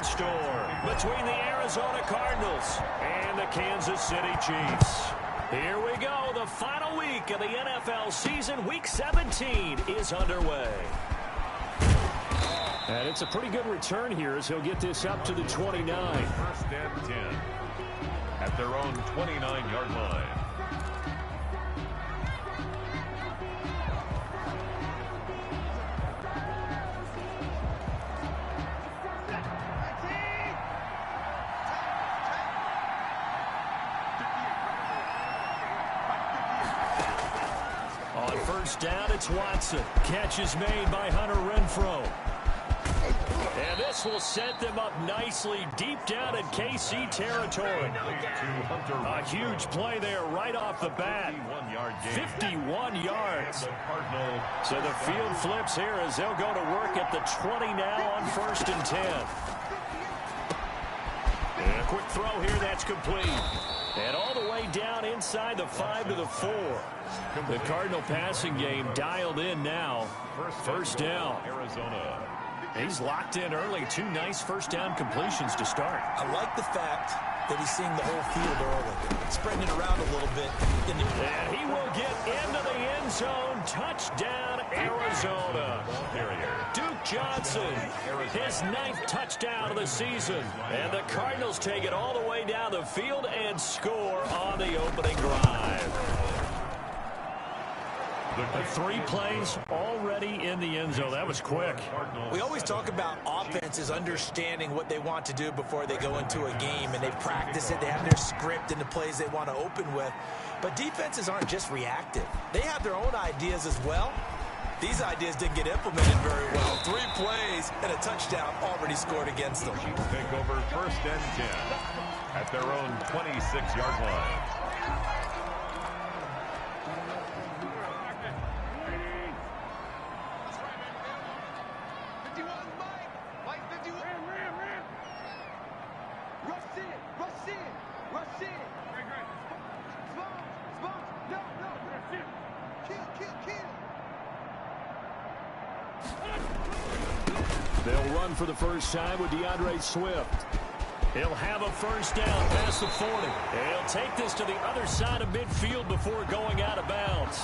in store between the Arizona Cardinals and the Kansas City Chiefs. Here we go. The final week of the NFL season. Week 17 is underway. And it's a pretty good return here as he'll get this up to the 29. First and 10 at their own 29-yard line. On first down, it's Watson. Catch is made by Hunter Renfrow. And this will set them up nicely deep down in KC territory. A huge play there right off the bat. 51 yards. So the field flips here as they'll go to work at the 20 now on first and 10. And a quick throw here, that's complete. And all the way down inside the 5 to the 4. The Cardinal passing game dialed in now. First down. Arizona. He's locked in early. 2 nice first down completions to start. I like the fact that he's seeing the whole field early, spreading it around a little bit. And he will get into the end zone. Touchdown, Arizona. Duke Johnson, his 9th touchdown of the season. And the Cardinals take it all the way down the field and score on the opening drive. The 3 plays already in the end zone. That was quick. We always talk about offenses understanding what they want to do before they go into a game, and they practice it. They have their script and the plays they want to open with. But defenses aren't just reactive. They have their own ideas as well. These ideas didn't get implemented very well. 3 plays and a touchdown already scored against them. Take over first and 10 at their own 26-yard line. They'll run for the first time with DeAndre Swift. He'll have a first down past the 40. He'll take this to the other side of midfield before going out of bounds.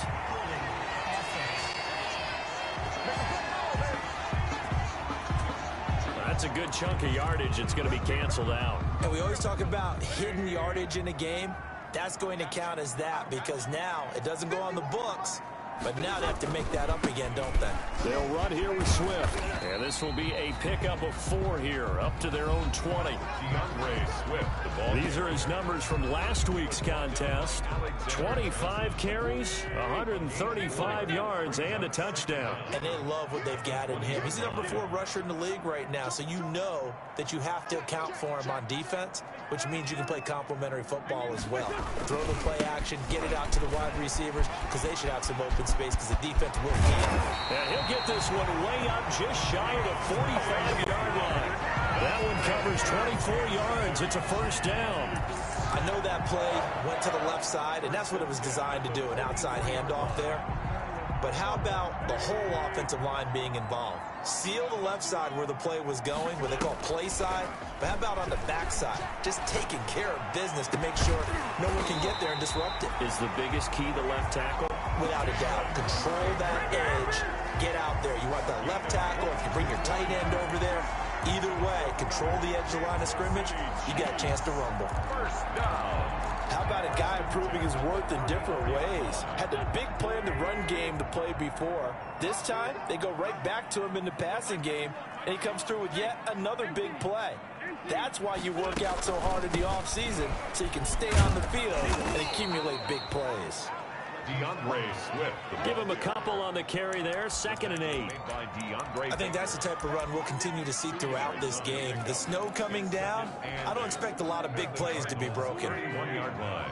That's a good chunk of yardage. It's going to be canceled out. And we always talk about hidden yardage in a game. That's going to count as that because now it doesn't go on the books. But now they have to make that up again, don't they? They'll run here with Swift. And this will be a pickup of 4 here, up to their own 20. DeAndre Swift, the ball. These are his numbers from last week's contest. 25 carries, 135 yards, and a touchdown. And they love what they've got in him. He's the number 4 rusher in the league right now, so you know that you have to account for him on defense, which means you can play complementary football as well. Throw the play action, get it out to the wide receivers, because they should have some open space because the defense will need it. And he'll get this one way up just shy of the 45-yard line. That one covers 24 yards. It's a first down. I know that play went to the left side, and that's what it was designed to do, an outside handoff there. But how about the whole offensive line being involved? Seal the left side where the play was going, what they call play side. But how about on the back side? Just taking care of business to make sure no one can get there and disrupt it. Is the biggest key the left tackle? Without a doubt. Control that edge. Get out there. You want that left tackle. If you bring your tight end over there, either way, control the edge of the line of scrimmage, you got a chance to rumble. First down. How about a guy proving his worth in different ways? Had the big play in the run game to play before. This time, they go right back to him in the passing game, and he comes through with yet another big play. That's why you work out so hard in the offseason, so you can stay on the field and accumulate big plays. DeAndre Swift. Give him a couple on the carry there. 2nd and 8. I think that's the type of run we'll continue to see throughout this game. The snow coming down, I don't expect a lot of big plays to be broken. 1-yard line.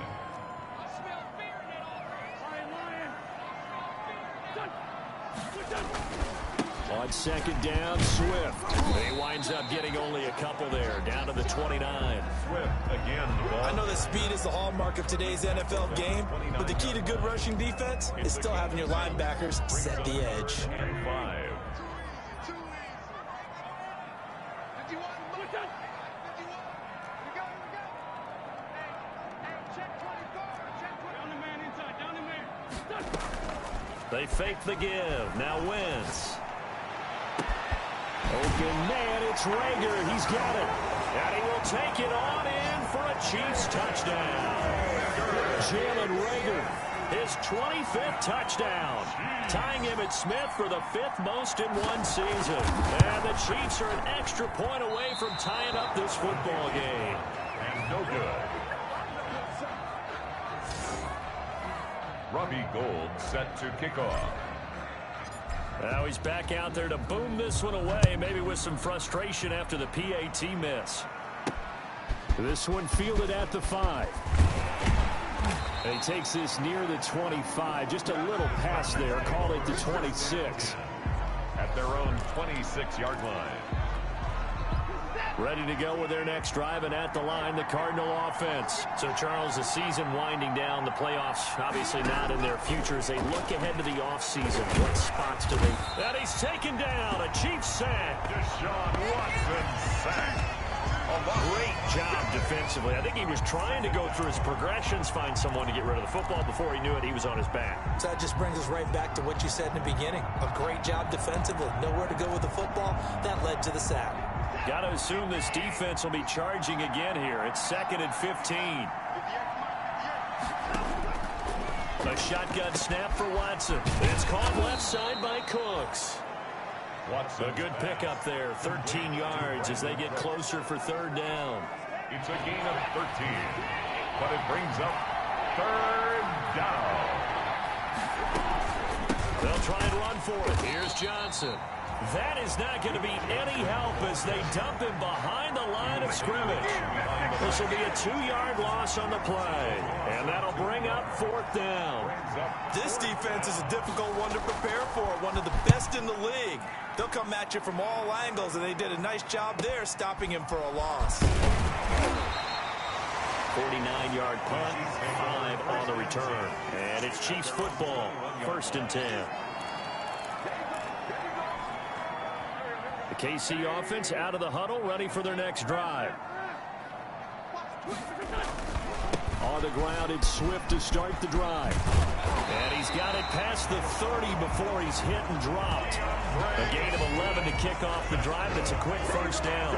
On 2nd down, Swift. He winds up getting only a couple there, down to the 29. Swift again. The ball. I know that speed is the hallmark of today's NFL game, but the key to good rushing defense is still having your linebackers set the edge. And 5. They fake the give. Now Wentz. Open man, it's Rager. He's got it. And he will take it on in for a Chiefs touchdown. Jalen Rager, his 25th touchdown, tying him at Smith for the 5th most in one season. And the Chiefs are an extra point away from tying up this football game. And no good. Robbie Gould set to kick off. Now he's back out there to boom this one away, maybe with some frustration after the PAT miss. This one fielded at the 5. And he takes this near the 25. Just a little pass there. Call it the 26. At their own 26-yard line. Ready to go with their next drive, and at the line, the Cardinal offense. So, Charles, the season winding down, the playoffs obviously not in their future as they look ahead to the offseason. What spots do they... And he's taken down, a Chiefs sack. Deshaun Watson sack. Great job defensively. I think he was trying to go through his progressions, find someone to get rid of the football. Before he knew it, he was on his back. So that just brings us right back to what you said in the beginning. A great job defensively. Nowhere to go with the football. That led to the sack. Got to assume this defense will be charging again here. It's 2nd and 15. A shotgun snap for Watson. It's caught left side by Cooks. Watson. A good pickup there. 13 yards as they get closer for 3rd down. It's a gain of 13. But it brings up 3rd down. They'll try and run for it. Here's Johnson. That is not going to be any help as they dump him behind the line of scrimmage. This will be a 2-yard loss on the play. And that'll bring up 4th down. This defense is a difficult one to prepare for, one of the best in the league. They'll come at you from all angles, and they did a nice job there stopping him for a loss. 49-yard punt, 5 on the return. And it's Chiefs football, 1st and 10. The KC offense out of the huddle, ready for their next drive. On the ground, it's Swift to start the drive. And he's got it past the 30 before he's hit and dropped. A gain of 11 to kick off the drive. That's a quick 1st down.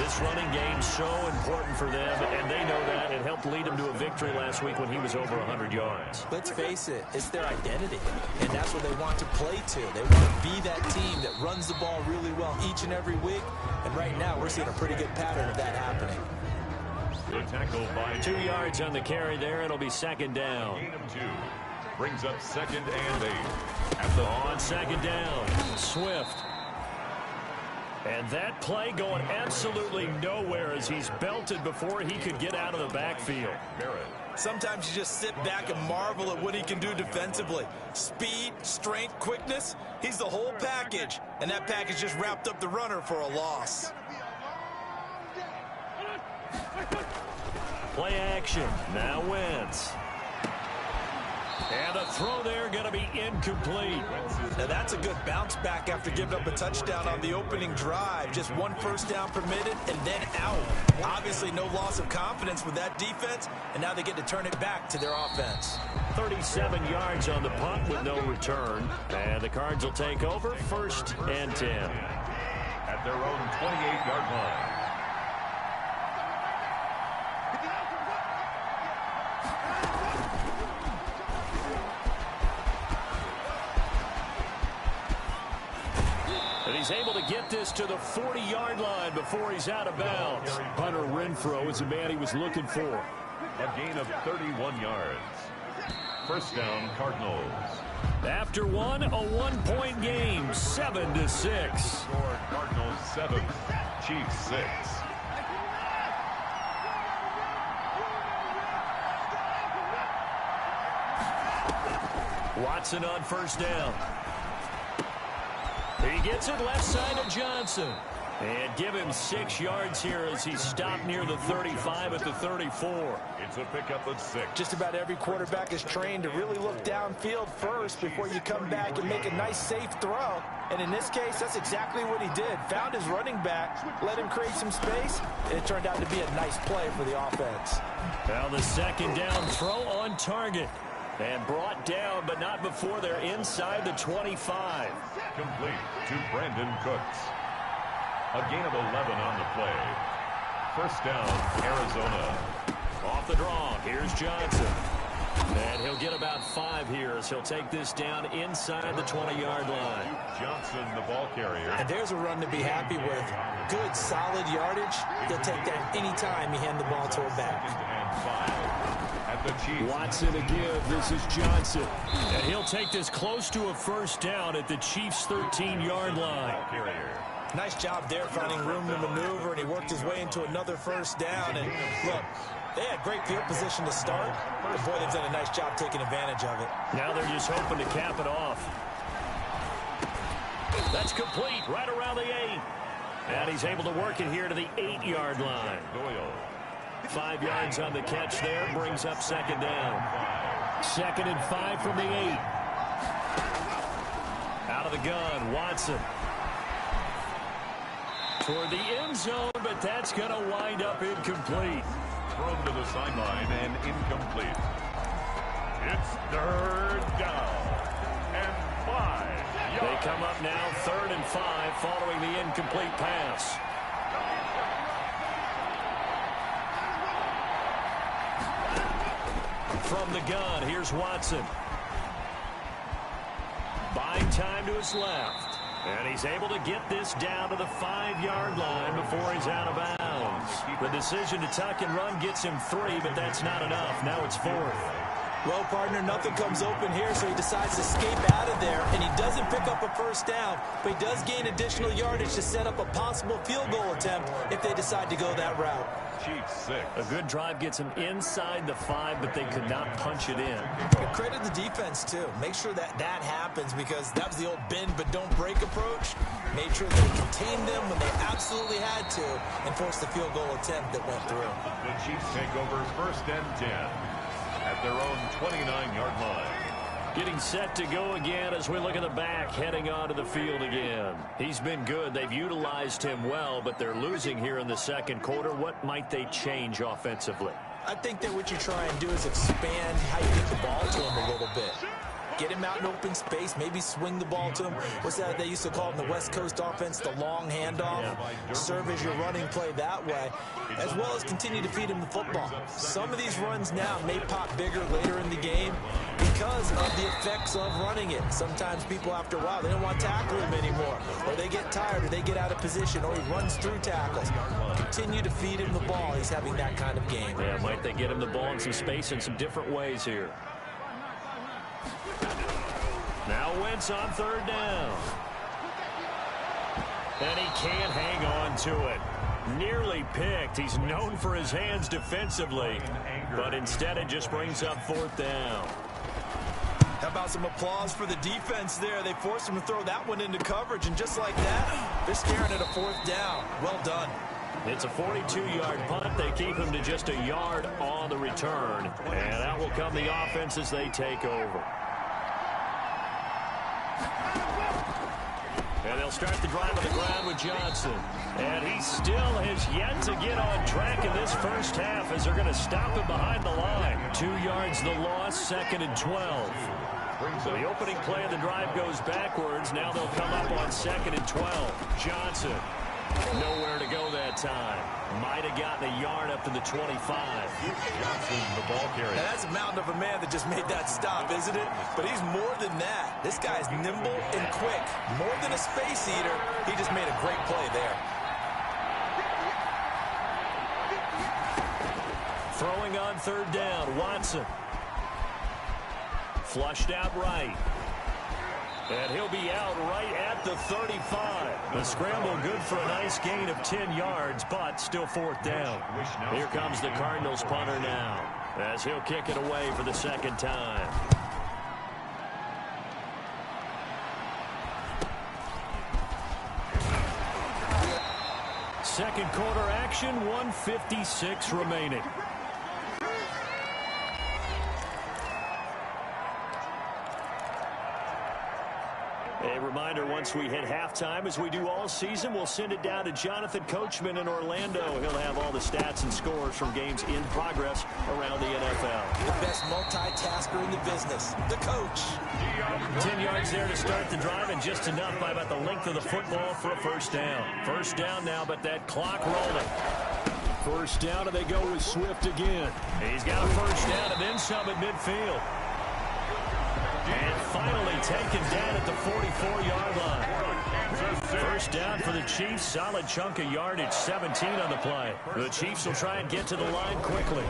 This running game's so important for them, and they know that. It helped lead them to a victory last week when he was over 100 yards. Let's face it, it's their identity, and that's what they want to play to. They want to be that team that runs the ball really well each and every week, and right now we're seeing a pretty good pattern of that happening. The tackle by 2 yards on the carry there. It'll be 2nd down. gain of 2. Brings up 2nd and 8. On 2nd down, Swift. And that play going absolutely nowhere as he's belted before he could get out of the backfield. Barrett. Sometimes you just sit back and marvel at what he can do defensively. Speed, strength, quickness, he's the whole package. And that package just wrapped up the runner for a loss. Play action. Now Wentz. And the throw there going to be incomplete. Now that's a good bounce back after giving up a touchdown on the opening drive. Just 1 first down permitted and then out. Obviously no loss of confidence with that defense, and now they get to turn it back to their offense. 37 yards on the punt with no return. And the Cards will take over, 1st and 10. At their own 28-yard line. And he's able to get this to the 40-yard line before he's out of bounds. Hunter Renfrow is the man he was looking for. A gain of 31 yards. 1st down, Cardinals. After one, a 1-point game, 7-6. Score Cardinals 7, Chiefs 6. Watson on 1st down. He gets it left side of Johnson. And give him 6 yards here as he's stopped near the 35 at the 34. It's a pickup of 6. Just about every quarterback is trained to really look downfield first before you come back and make a nice, safe throw. And in this case, that's exactly what he did. Found his running back, let him create some space, and it turned out to be a nice play for the offense. Now the 2nd down throw on target. And brought down, but not before they're inside the 25. Complete to Brandon Cooks. A gain of 11 on the play. First down, Arizona. Off the draw, here's Johnson. And he'll get about 5 here as he'll take this down inside the 20-yard line. Johnson, the ball carrier. And there's a run to be happy with. Good, solid yardage. They'll take that anytime you hand the ball to a back. At the Chiefs. Watson to give. This is Johnson. And he'll take this close to a first down at the Chiefs' 13-yard line. Nice job there finding room to maneuver, and he worked his way into another first down. And look, they had great field position to start, but boy, they've done a nice job taking advantage of it. Now they're just hoping to cap it off. That's complete right around the 8. And he's able to work it here to the 8-yard line. 5 yards on the catch there, brings up second down. 2nd and 5 from the 8. Out of the gun, Watson. Toward the end zone, but that's going to wind up incomplete. Thrown to the sideline and incomplete. It's 3rd down and 5. They come up now 3rd and 5 following the incomplete pass. From the gun, here's Watson. Buying time to his left. And he's able to get this down to the 5-yard line before he's out of bounds. The decision to tuck and run gets him 3, but that's not enough. Now it's 4th. Well, partner, nothing comes open here, so he decides to escape out of there, and he doesn't pick up a first down, but he does gain additional yardage to set up a possible field goal attempt if they decide to go that route. Chiefs 6. A good drive gets him inside the 5, but they could not punch it in. And credit the defense, too. Make sure that happens, because that was the old bend but don't break approach. Made sure they contained them when they absolutely had to and forced the field goal attempt that went through. The Chiefs take over 1st and 10 at their own 29-yard line. Getting set to go again as we look at the back heading onto the field again. He's been good. They've utilized him well, but they're losing here in the second quarter. What might they change offensively? I think that what you try and do is expand how you get the ball to him a little bit. Get him out in open space, maybe swing the ball to him. What's that they used to call in the West Coast offense, the long handoff? Serve as your running play that way, as well as continue to feed him the football. Some of these runs now may pop bigger later in the game because of the effects of running it. Sometimes people, after a while, they don't want to tackle him anymore, or they get tired, or they get out of position, or he runs through tackles. Continue to feed him the ball. He's having that kind of game. Yeah, might they get him the ball in some space in some different ways here. Now Wentz on 3rd down. And he can't hang on to it. Nearly picked. He's known for his hands defensively, but instead it just brings up 4th down. How about some applause for the defense there? They forced him to throw that one into coverage, and just like that, they're staring at a 4th down. Well done. It's a 42-yard punt. They keep him to just a yard on the return, and out will come the offense as they take over. And they'll start the drive on the ground with Johnson. And he still has yet to get on track in this first half as they're going to stop him behind the line. 2 yards the loss, 2nd and 12. So the opening play of the drive goes backwards. Now they'll come up on 2nd and 12. Johnson, nowhere to go that time. Might have gotten a yard up to the 25. Johnson, the ball carrier. Now that's a mountain of a man that just made that stop, isn't it? But he's more than that. This guy's nimble and quick. More than a space eater, he just made a great play there. Throwing on 3rd down, Watson. Flushed out right. And he'll be out right at the 35. The scramble good for a nice gain of 10 yards, but still 4th down. Here comes the Cardinals punter now, as he'll kick it away for the 2nd time. Second quarter action, 1:56 remaining. A reminder once once we hit halftime, as we do all season, we'll send it down to Jonathan Coachman in Orlando. He'll have all the stats and scores from games in progress around the NFL. The best multitasker in the business, the coach. 10 yards there to start the drive, and just enough by about the length of the football for a first down. First down now, but that clock rolling. First down, and they go with Swift again. He's got a first down and then some at midfield. And finally taken down at the 44-yard line. First down for the Chiefs. Solid chunk of yardage, 17 on the play. The Chiefs will try and get to the line quickly.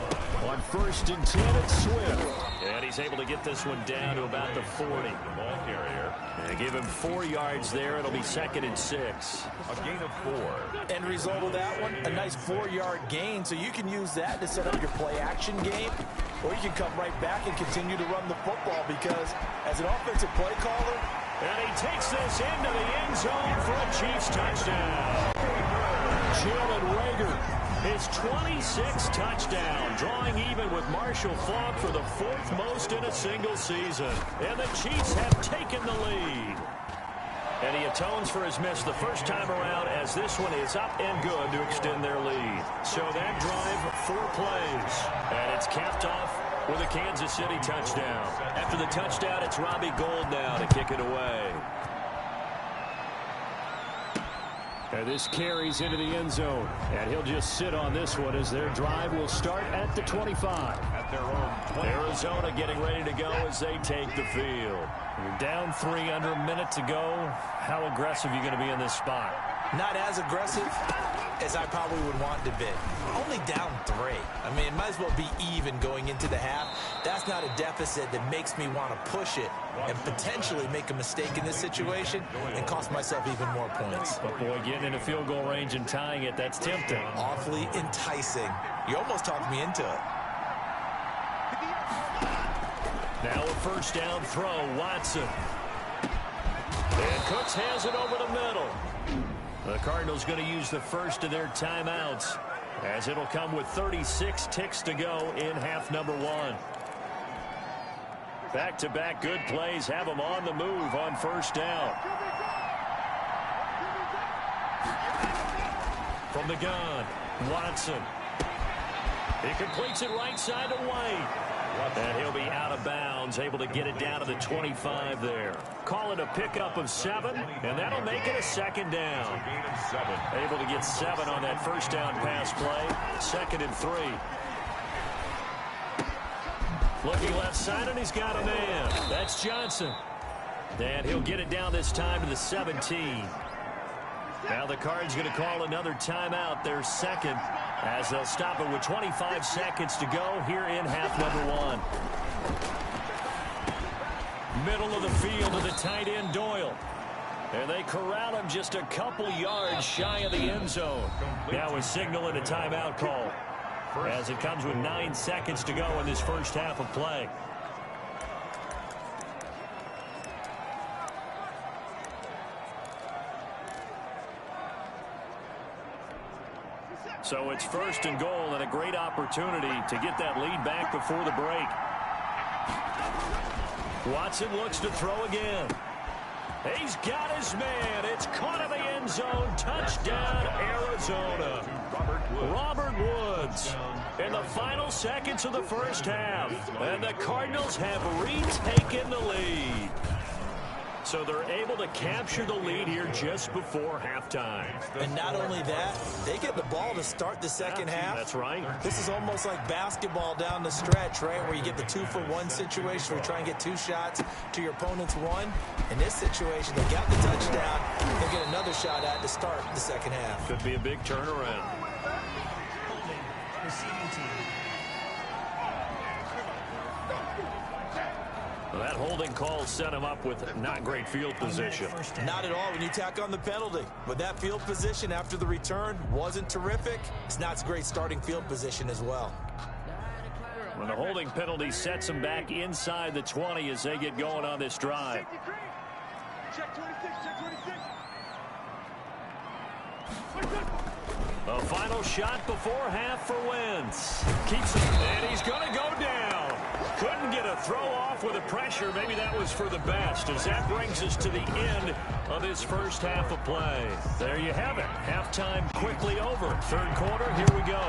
On 1st and 10, it's Swift. And he's able to get this one down to about the 40. Ball carrier. And give him 4 yards there. It'll be 2nd and 6. A gain of 4. End result of that one, a nice 4-yard gain. So you can use that to set up your play-action game. Or you can come right back and continue to run the football, because as an offensive play caller, and he takes this into the end zone for a Chiefs touchdown. Jalen Reagor, his 26th touchdown, drawing even with Marshall Faulk for the 4th most in a single season. And the Chiefs have taken the lead. And he atones for his miss the first time around, as this one is up and good to extend their lead. So that drive, 4 plays. And it's capped off with a Kansas City touchdown. After the touchdown, it's Robbie Gould now to kick it away. And this carries into the end zone. And he'll just sit on this one as their drive will start at the 25. At their own 20. Arizona getting ready to go as they take the field. You're down 3 under a minute to go. How aggressive are you going to be in this spot? Not as aggressive as I probably would want to be. Only down 3. I mean, it might as well be even going into the half. That's not a deficit that makes me want to push it and potentially make a mistake in this situation and cost myself even more points. But boy, getting into field goal range and tying it, that's tempting. Awfully enticing. You almost talked me into it. Now a first down throw, Watson. And Cooks has it over the middle. The Cardinals going to use the first of their timeouts, as it'll come with 36 ticks to go in half number 1. Back-to-back good plays have them on the move on first down. From the gun, Watson. He completes it right side to White. And he'll be out of bounds, able to get it down to the 25 there. Call it a pickup of 7, and that'll make it a 2nd down. Able to get 7 on that first down pass play. 2nd and 3. Looking left side, and he's got a man. That's Johnson. And he'll get it down this time to the 17. Now the Cards going to call another timeout, their 2nd, as they'll stop it with 25 seconds to go here in half number 1. Middle of the field to the tight end, Doyle. And they corral him just a couple yards shy of the end zone. Now a signal and a timeout call, as it comes with 9 seconds to go in this first half of play. So it's 1st and goal, and a great opportunity to get that lead back before the break. Watson looks to throw again. He's got his man. It's caught in the end zone. Touchdown, Arizona. Robert Woods in the final seconds of the first half. And the Cardinals have retaken the lead. So they're able to capture the lead here just before halftime. And not only that, they get the ball to start the second half. That's right. This is almost like basketball down the stretch, right, where you get the 2-for-1 situation where you try and get 2 shots to your opponent's 1. In this situation, they got the touchdown. They'll get another shot at to start the second half. Could be a big turnaround. Receiving team. Well, that holding call set him up with not great field position. Not at all when you tack on the penalty. But that field position after the return wasn't terrific. It's not great starting field position as well. When the holding penalty sets him back inside the 20 as they get going on this drive. Check 26, check 26. A final shot before half for Wentz. Keeps it, and he's going to go down. Couldn't get a throw off with the pressure. Maybe that was for the best, as that brings us to the end of this first half of play. There you have it. Halftime quickly over. Third quarter, here we go.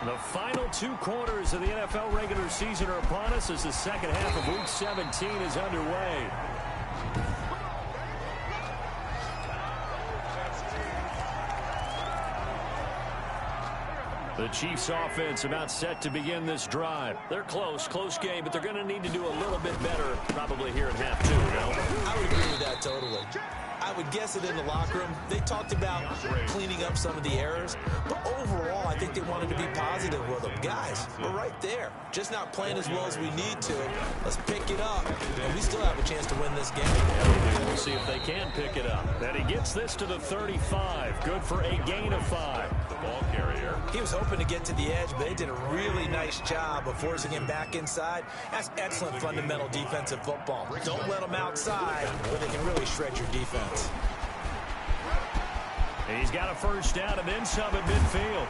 The final 2 quarters of the NFL regular season are upon us as the second half of Week 17 is underway. The Chiefs offense about set to begin this drive. They're close game, but they're going to need to do a little bit better probably here in half 2. I would agree with that totally. I would guess it in the locker room. They talked about cleaning up some of the errors, but overall, I think they wanted to be positive with them. Guys, we're right there. Just not playing as well as we need to. Let's pick it up, and we still have a chance to win this game. Yeah, we'll see if they can pick it up. And he gets this to the 35. Good for a gain of 5. The ball carrier. He was hoping to get to the edge, but they did a really nice job of forcing him back inside. That's excellent fundamental defensive football. Don't let them outside where they can really shred your defense. He's got a first down and then some at midfield.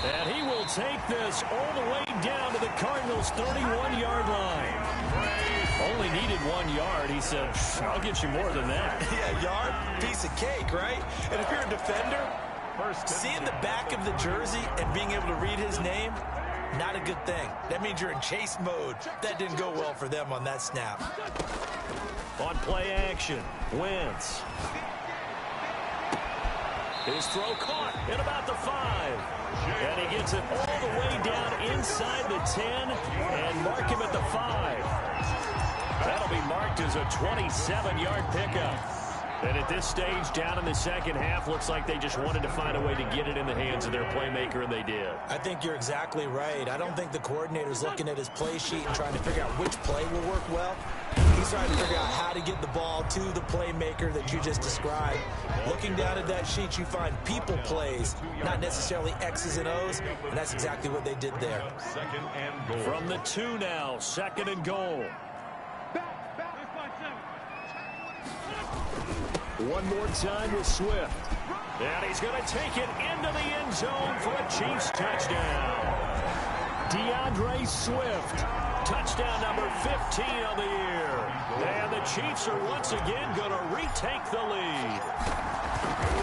And he will take this all the way down to the Cardinals' 31-yard line. Only needed 1 yard. He said, I'll get you more than that. Yeah, yard, piece of cake, right? And if you're a defender, seeing the back of the jersey and being able to read his name, not a good thing. That means you're in chase mode. That didn't go well for them on that snap. On play action, Wentz. His throw caught at about the 5. And he gets it all the way down inside the 10 and mark him at the 5. That'll be marked as a 27-yard pickup. And at this stage, down in the second half, looks like they just wanted to find a way to get it in the hands of their playmaker, and they did. I think you're exactly right. I don't think the coordinator's looking at his play sheet and trying to figure out which play will work well. He's trying to figure out how to get the ball to the playmaker that you just described. Looking down at that sheet, you find people plays, not necessarily X's and O's, and that's exactly what they did there. Second and goal. From the 2 now, second and goal. One more time with Swift. And he's going to take it into the end zone for a Chiefs touchdown. DeAndre Swift, touchdown number 15 of the year. And the Chiefs are once again going to retake the lead.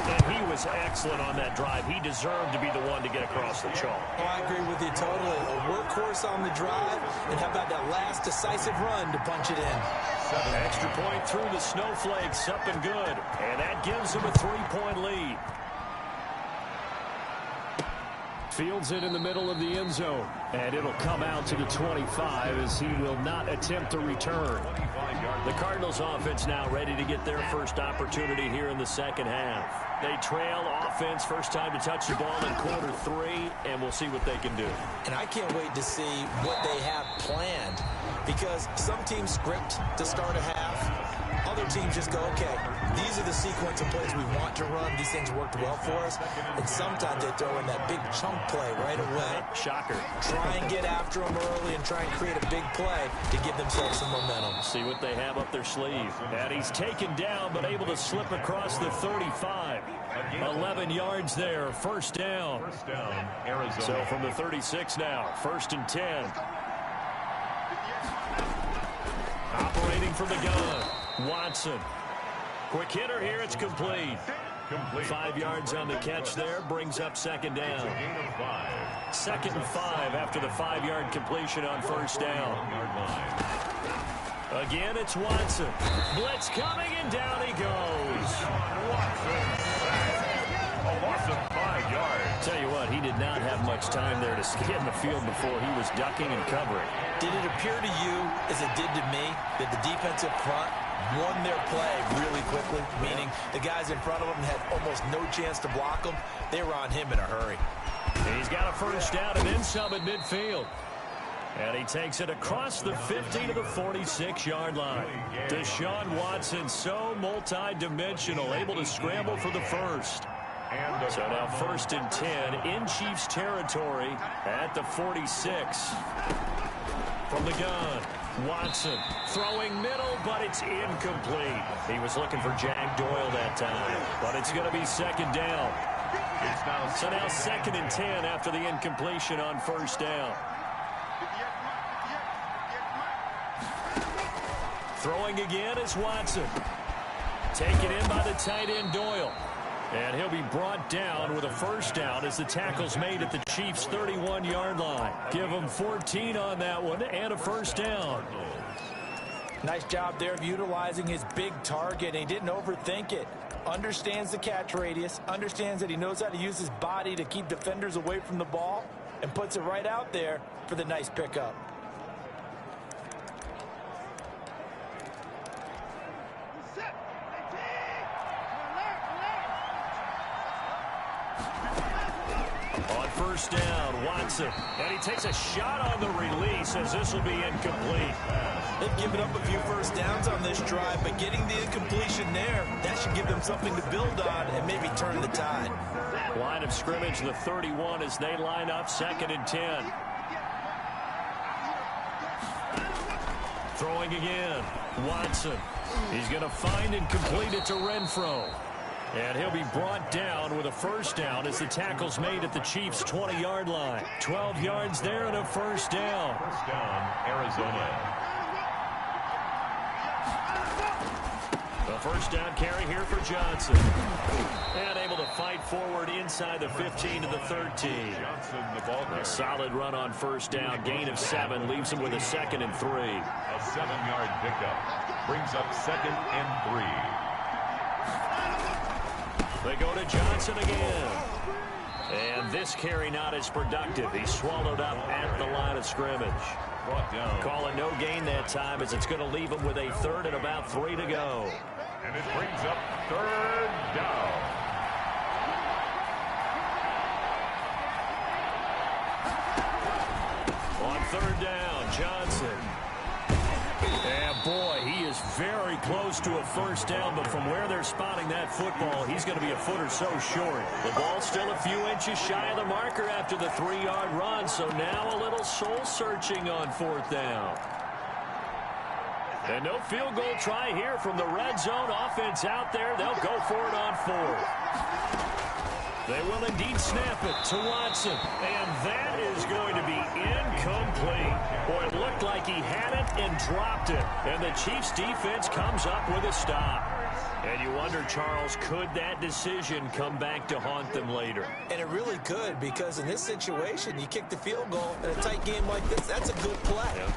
And he was excellent on that drive. He deserved to be the one to get across the chalk. Oh, I agree with you totally. A workhorse on the drive, and how about that last decisive run to punch it in? Extra point through the snowflakes, up and good. And that gives him a 3-point lead. Fields it in the middle of the end zone. And it'll come out to the 25 as he will not attempt to return. The Cardinals offense now ready to get their first opportunity here in the second half. They trail offense, first time to touch the ball in quarter 3, and we'll see what they can do. And I can't wait to see what they have planned, because some teams script to start a half. Other teams just go, okay, these are the sequence of plays we want to run. These things worked well for us. And sometimes they throw in that big chunk play right away. Shocker. Try and get after them early and try and create a big play to give themselves some momentum. See what they have up their sleeve. And he's taken down, but able to slip across the 35. 11 yards there, first down. First down, Arizona. So from the 36 now, first and 10. Operating from the gun. Watson. Quick hitter here. It's complete. 5 yards on the catch there. Brings up second down. Gain of 5. Second and 5 after the 5-yard completion on first down. Again, it's Watson. Blitz coming, and down he goes. A loss of 5 yards. Tell you what, he did not have much time there to get in the field before he was ducking and covering. Did it appear to you, as it did to me, that the defensive front won their play really quickly? Meaning the guys in front of him had almost no chance to block him. They were on him in a hurry. He's got a first down and then some at midfield. And he takes it across the 50 to the 46-yard line. Deshaun Watson, so multi-dimensional, able to scramble for the first. So now first and 10 in Chiefs territory at the 46. From the gun, Watson throwing middle, but it's incomplete. He was looking for Jack Doyle that time, but it's going to be second down. So now second and 10 after the incompletion on first down. Throwing again is Watson. Taken in by the tight end Doyle. And he'll be brought down with a first down as the tackle's made at the Chiefs' 31-yard line. Give him 14 on that one and a first down. Nice job there of utilizing his big target. He didn't overthink it. Understands the catch radius. Understands that he knows how to use his body to keep defenders away from the ball. And puts it right out there for the nice pickup. On first down, Watson. And he takes a shot on the release as this will be incomplete. They've given up a few first downs on this drive, but getting the incompletion there, that should give them something to build on and maybe turn the tide. Line of scrimmage, the 31 as they line up, 2nd and 10. Throwing again, Watson. He's going to find and complete it to Renfro. And he'll be brought down with a first down as the tackle's made at the Chiefs' 20-yard line. 12 yards there and a first down. First down, Arizona. A first down carry here for Johnson. And able to fight forward inside the 15 to the 13. Johnson, the ball carrier. A solid run on first down. Gain of 7 leaves him with a 2nd and 3. A 7-yard pickup brings up 2nd and 3. They go to Johnson again. And this carry not as productive. He's swallowed up at the line of scrimmage. Brought down. Call it no gain that time as it's going to leave him with a 3rd and about 3 to go. And it brings up 3rd down. On 3rd down, Johnson. And boy, he is very close to a first down, but from where they're spotting that football, he's going to be a foot or so short. The ball's still a few inches shy of the marker after the 3-yard run, so now a little soul-searching on 4th down. And no field goal try here from the red zone offense out there. They'll go for it on 4th. They will indeed snap it to Watson. And that is going to be incomplete. Boy, it looked like he had it and dropped it. And the Chiefs defense comes up with a stop. And you wonder, Charles, could that decision come back to haunt them later? And it really could, because in this situation, you kick the field goal in a tight game like this, that's a good play. Yeah.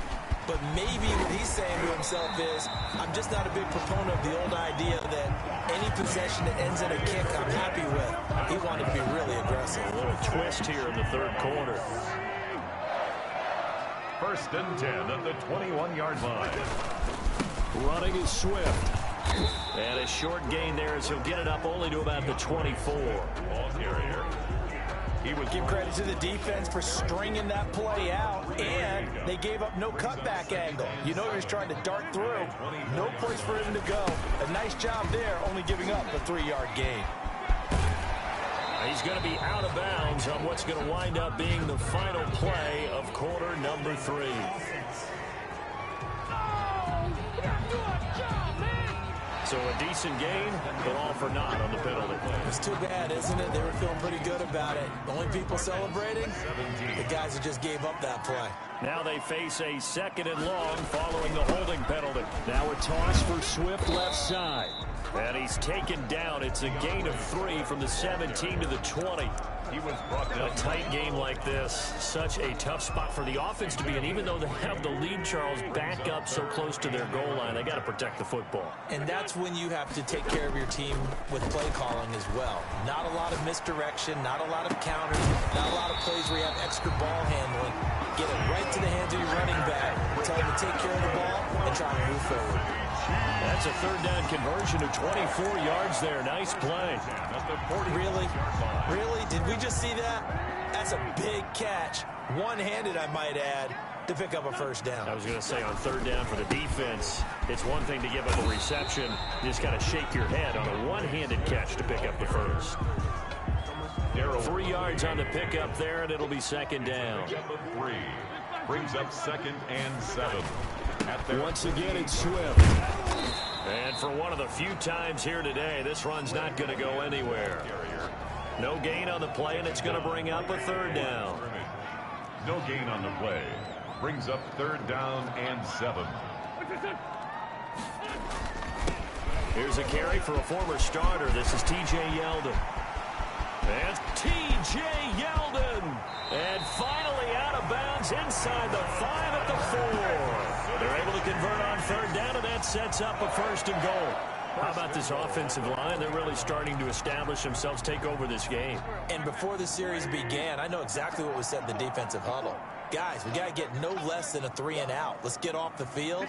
But maybe what he's saying to himself is, I'm just not a big proponent of the old idea that any possession that ends in a kick I'm happy with. He wanted to be really aggressive. A little twist here in the 3rd quarter. 1st and 10 at the 21-yard line. Running is Swift. And a short gain there as he'll get it up only to about the 24. Ball carrier. He would give credit to the defense for stringing that play out, and they gave up no cutback angle. You know he was trying to dart through. No place for him to go. A nice job there, only giving up a 3-yard gain. He's going to be out of bounds on what's going to wind up being the final play of quarter number 3. So a decent gain, but all for naught on the penalty. It's too bad, isn't it? They were feeling pretty good about it. The only people celebrating, the guys who just gave up that play. Now they face a 2nd and long following the holding penalty. Now a toss for Swift left side. And he's taken down. It's a gain of 3 from the 17 to the 20. He was brought down. A tight game like this, such a tough spot for the offense to be in. Even though they have the lead, Charles, back up so close to their goal line, they got to protect the football. And that's when you have to take care of your team with play calling as well. Not a lot of misdirection, not a lot of counters, not a lot of plays where you have extra ball handling. Get it right to the hands of your running back, tell him to take care of the ball, and try to move forward. That's a 3rd down conversion of 24 yards there. Nice play. Really? Really? Did we just see that? That's a big catch. One-handed, I might add, to pick up a first down. I was going to say on 3rd down for the defense, it's one thing to give up a reception. You just got to shake your head on a one-handed catch to pick up the first. 3 yards on the pickup there, and it'll be 2nd down. 3 brings up 2nd and 7. Once again, it's Swift. And for one of the few times here today, this run's not going to go anywhere. No gain on the play, and it's going to bring up a 3rd down. No gain on the play. Brings up 3rd down and 7. Here's a carry for a former starter. This is T.J. Yeldon. And T.J. Yeldon. And finally out of bounds inside the 5 at the 4. They're able to convert on third down, and that sets up a 1st and goal. How about this offensive line? They're really starting to establish themselves, take over this game. And before the series began, I know exactly what was said in the defensive huddle. Guys, we got to get no less than a 3-and-out. Let's get off the field.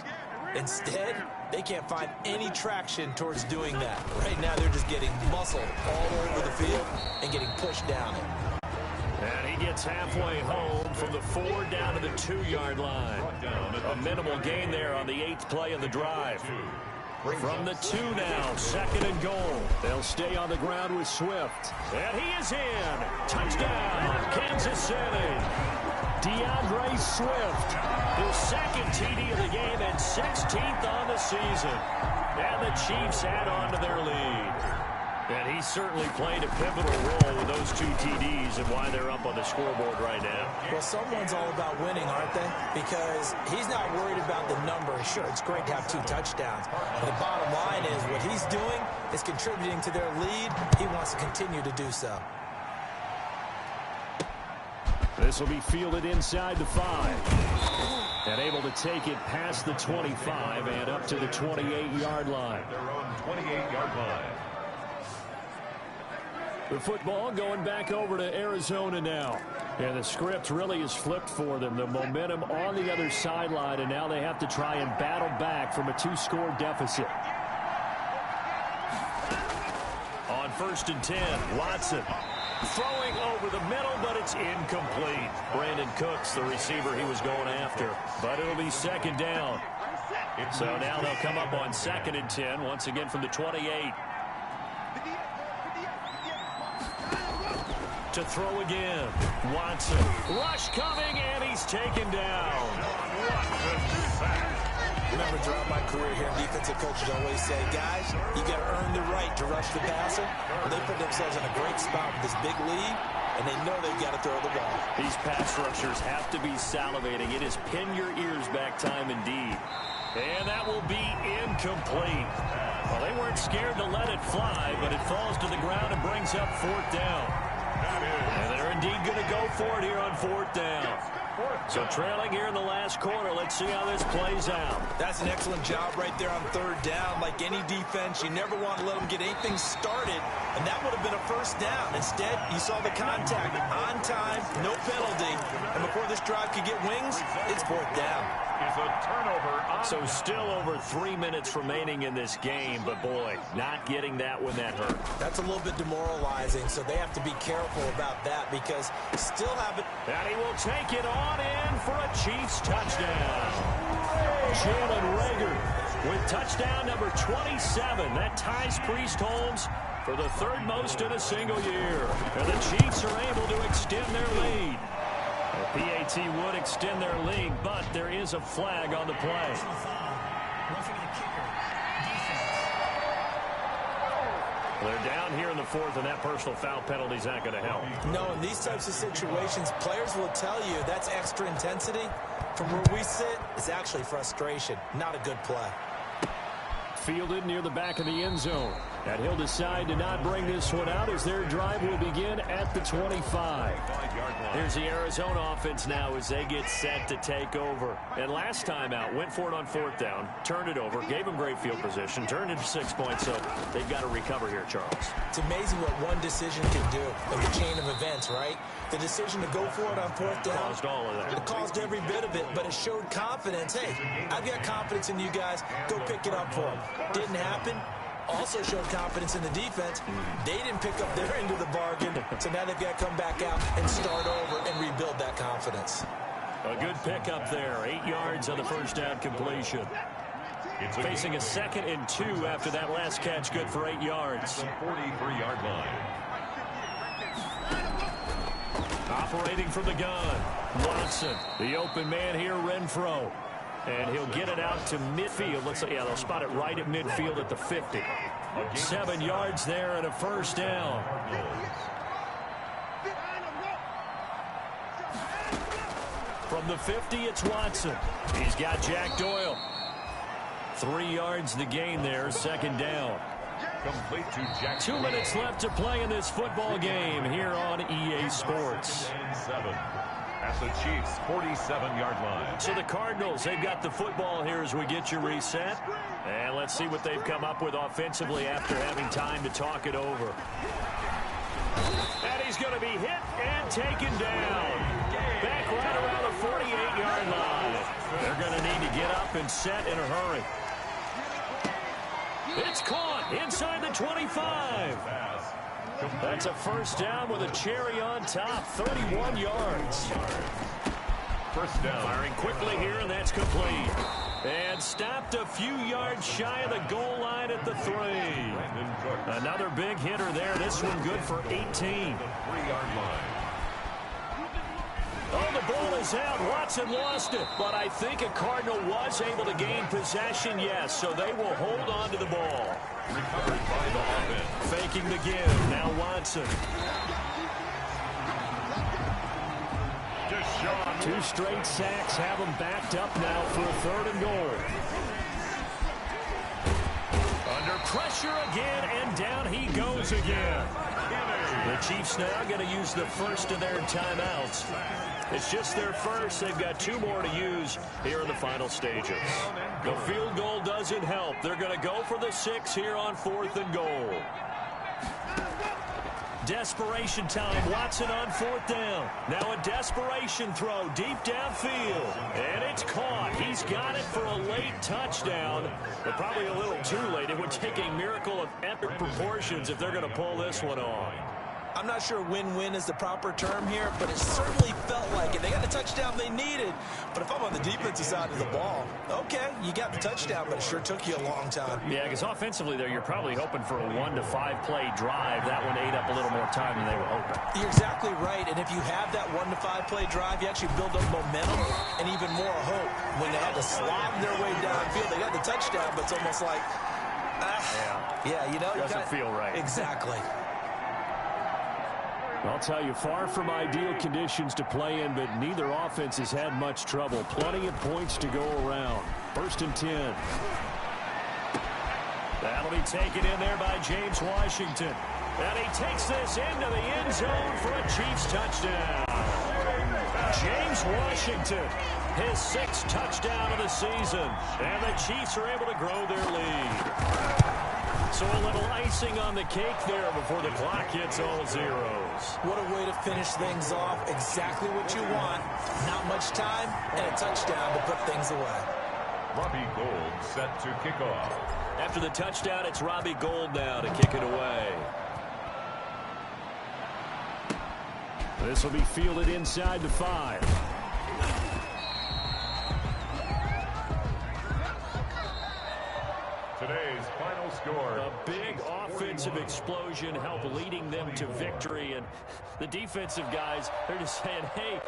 Instead, they can't find any traction towards doing that. Right now, they're just getting muscled all over the field and getting pushed down it. And he gets halfway home from the 4 down to the 2-yard line. A minimal gain there on the 8th play of the drive. From the 2 now, 2nd and goal. They'll stay on the ground with Swift. And he is in. Touchdown, Kansas City. DeAndre Swift, his 2nd TD of the game and 16th on the season. And the Chiefs add on to their lead. And he certainly played a pivotal role with those 2 TDs and why they're up on the scoreboard right now. Well, someone's all about winning, aren't they? Because he's not worried about the number. Sure, it's great to have 2 touchdowns. But the bottom line is what he's doing is contributing to their lead. He wants to continue to do so. This will be fielded inside the 5. And able to take it past the 25 and up to the 28-yard line. Their own 28-yard line. The football going back over to Arizona now. And the script really is flipped for them. The momentum on the other sideline, and now they have to try and battle back from a 2-score deficit. On 1st and 10, Watson throwing over the middle, but it's incomplete. Brandon Cooks, the receiver he was going after. But it'll be 2nd down. So now they'll come up on 2nd and 10, once again from the 28. To throw again. Watson. Rush coming, and he's taken down. Remember, throughout my career here, defensive coaches always say, guys, you got to earn the right to rush the passer. Well, they put themselves in a great spot with this big lead, and they know they've got to throw the ball. These pass rushers have to be salivating. It is pin your ears back time indeed. And that will be incomplete. Well, they weren't scared to let it fly, but it falls to the ground and brings up 4th down. And they're indeed going to go for it here on 4th down. So trailing here in the last quarter. Let's see how this plays out. That's an excellent job right there on 3rd down. Like any defense, you never want to let them get anything started, and that would have been a 1st down. Instead, you saw the contact on time, no penalty, and before this drive could get wings, it's 4th down. Is a turnover on. So still over 3 minutes remaining in this game, but boy, not getting that when that hurt. That's a little bit demoralizing, so they have to be careful about that because still haven't. And he will take it on in for a Chiefs touchdown. Jalen Reagor with touchdown number 27. That ties Priest Holmes for the 3rd most in a single year. And the Chiefs are able to extend their lead. The PAT would extend their lead, but there is a flag on the play. They're down here in the 4th, and that personal foul penalty is not going to help. No, in these types of situations, players will tell you that's extra intensity. From where we sit, it's actually frustration. Not a good play. Fielded near the back of the end zone. And he'll decide to not bring this one out as their drive will begin at the 25. Here's the Arizona offense now as they get set to take over. And last time out, went for it on 4th down, turned it over, gave them great field position, turned it to 6 points, so they've got to recover here, Charles. It's amazing what one decision can do in the chain of events, right? The decision to go for it on 4th down. Caused all of that. It caused every bit of it, but it showed confidence. Hey, I've got confidence in you guys. Go pick it up for them. Didn't happen. Also showed confidence in the defense. They didn't pick up their end of the bargain, so now they've got to come back out and start over and rebuild that confidence. A good pickup there. 8 yards on the 1st down completion. Facing a 2nd and 2 after that last catch, good for 8 yards. 43-yard line. Operating from the gun, Watson. The open man here, Renfro. And he'll get it out to midfield. Let's say, yeah, they'll spot it right at midfield at the 50. 7 yards there and a 1st down. From the 50, it's Watson. He's got Jack Doyle. 3 yards to gain there, second down. Complete to Jackson. 2 minutes left to play in this football game here on EA Sports. 7 at the Chiefs' 47-yard line. So the Cardinals, they've got the football here as we get you reset. And let's see what they've come up with offensively after having time to talk it over. And he's going to be hit and taken down. Back right around the 48-yard line. They're going to need to get up and set in a hurry. It's caught inside the 25. That's a first down with a cherry on top, 31 yards. First down. Firing quickly here, and that's complete. And stopped a few yards shy of the goal line at the 3. Another big hitter there. This one good for 18. 3-yard line. Oh, the ball is out. Watson lost it. But I think a Cardinal was able to gain possession, yes. So they will hold on to the ball. Recovered by the offense. Faking the give. Now Watson. 2 straight sacks have them backed up now for a 3rd and goal. Under pressure again, and down he goes again. The Chiefs now going to use the first of their timeouts. It's just their first. They've got 2 more to use here in the final stages. The field goal doesn't help. They're going to go for the 6 here on 4th and goal. Desperation time. Watson on 4th down. Now a desperation throw deep downfield. And it's caught. He's got it for a late touchdown. But probably a little too late. It would take a miracle of epic proportions if they're going to pull this one off. I'm not sure win-win is the proper term here, but it certainly felt like it. They got the touchdown they needed. But if I'm on the defensive side of the ball, okay, you got the touchdown, but it sure took you a long time. Yeah, because offensively there, you're probably hoping for a 1 to 5 play drive. That one ate up a little more time than they were hoping. You're exactly right. And if you have that 1 to 5 play drive, you actually build up momentum and even more hope. When they had to slob their way downfield, they got the touchdown, but it's almost like, yeah, you know. Doesn't feel right. Exactly. I'll tell you, far from ideal conditions to play in, but neither offense has had much trouble. Plenty of points to go around. 1st and 10. That'll be taken in there by James Washington. And he takes this into the end zone for a Chiefs touchdown. James Washington, his 6th touchdown of the season. And the Chiefs are able to grow their lead. So a little icing on the cake there before the clock hits all zeros. What a way to finish things off. Exactly what you want. Not much time and a touchdown to put things away. Robbie Gould set to kick off. After the touchdown, it's Robbie Gould now to kick it away. This will be fielded inside the 5. Today's final score. A big offensive explosion helped leading them to victory. And the defensive guys, they're just saying, hey,